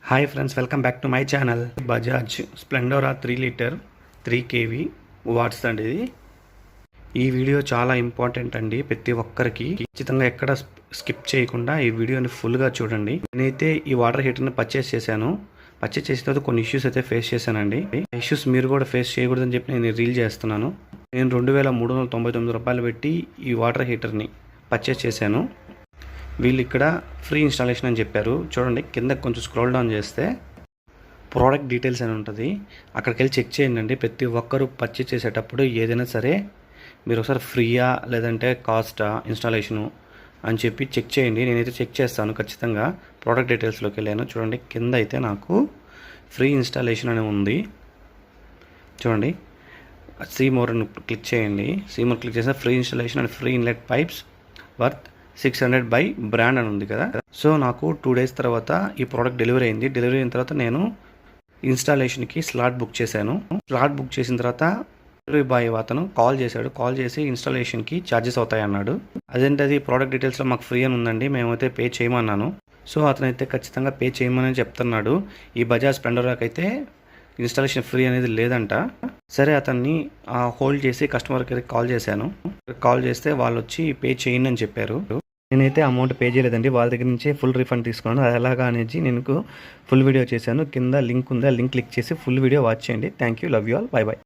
Hi friends, welcome back to my channel. Bajaj Splendora 3 litre 3 KV watts అండి. ఈ video చాలా important అండి. ప్రతి ఒక్కరికి ఖచ్చితంగా ఎక్కడ స్కిప్ చేయకుండా ఈ వీడియోని ఫుల్గా చూడండి. నేనైతే ఈ వాటర్ హీటర్ని పర్చేస్ చేశాను. పర్చేస్ చేసిన తర్వాత కొన్ని ఇష్యూస్ అయితే ఫేస్ చేశానండి. ఇష్యూస్ మీరు కూడా ఫేస్ చేయకూడదని చెప్పి నేను రీల్ చేస్తున్నాను. నేను 2399 రూపాయలు పెట్టి ఈ వాటర్ హీటర్ని పర్చేస్ చేశాను. వీళ్ళు ఇక్కడ ఫ్రీ ఇన్స్టాలేషన్ అని చెప్పారు. చూడండి, కింద కొంచెం స్క్రోల్ డౌన్ చేస్తే ప్రోడక్ట్ డీటెయిల్స్ అని ఉంటుంది. అక్కడికి వెళ్ళి చెక్ చేయండి. ప్రతి ఒక్కరూ పర్చేస్ చేసేటప్పుడు ఏదైనా సరే మీరు ఒకసారి ఫ్రీయా లేదంటే కాస్టా ఇన్స్టాలేషను అని చెప్పి చెక్ చేయండి. నేనైతే చెక్ చేస్తాను ఖచ్చితంగా. ప్రోడక్ట్ డీటెయిల్స్లోకి వెళ్ళాను. చూడండి, కింద అయితే నాకు ఫ్రీ ఇన్స్టాలేషన్ అని ఉంది. చూడండి, సీ మోర్ అని క్లిక్ చేయండి. సీ మోర్ క్లిక్ చేస్తే free installation and free inlet pipes worth 600 by brand అని ఉంది కదా. సో నాకు 2 days తర్వాత ఈ ప్రోడక్ట్ డెలివరీ అయింది. డెలివరీ అయిన తర్వాత నేను ఇన్స్టాలేషన్కి స్లాట్ బుక్ చేశాను. స్లాట్ బుక్ చేసిన తర్వాత డెలివరీ బాయ్ అతను కాల్ చేశాడు. కాల్ చేసి ఇన్స్టాలేషన్కి ఛార్జెస్ అవుతాయి అన్నాడు. అదేంటది, ప్రోడక్ట్ డీటెయిల్స్లో మాకు ఫ్రీ అని ఉందండి, మేమైతే పే చేయమన్నాను. సో అతనైతే ఖచ్చితంగా పే చేయమని చెప్తున్నాడు. ఈ బజాజ్ స్ప్లెండర్కి అయితే ఇన్స్టాలేషన్ ఫ్రీ అనేది లేదంట. సరే, అతన్ని హోల్డ్ చేసి కస్టమర్ కేర్కి కాల్ చేశాను. కాల్ చేస్తే వాళ్ళు వచ్చి పే చేయండి అని చెప్పారు. నేనైతే అమౌంట్ పే చేయలేదండి, వాళ్ళ దగ్గర నుంచే ఫుల్ రిఫండ్ తీసుకున్నాను. అది ఎలాగా అనేది నేను ఫుల్ వీడియో చేశాను. కింద లింక్ ఉంది, ఆ లింక్ క్లిక్ చేసి ఫుల్ వీడియో వాచ్ చేయండి. Thank you, love you all, by by.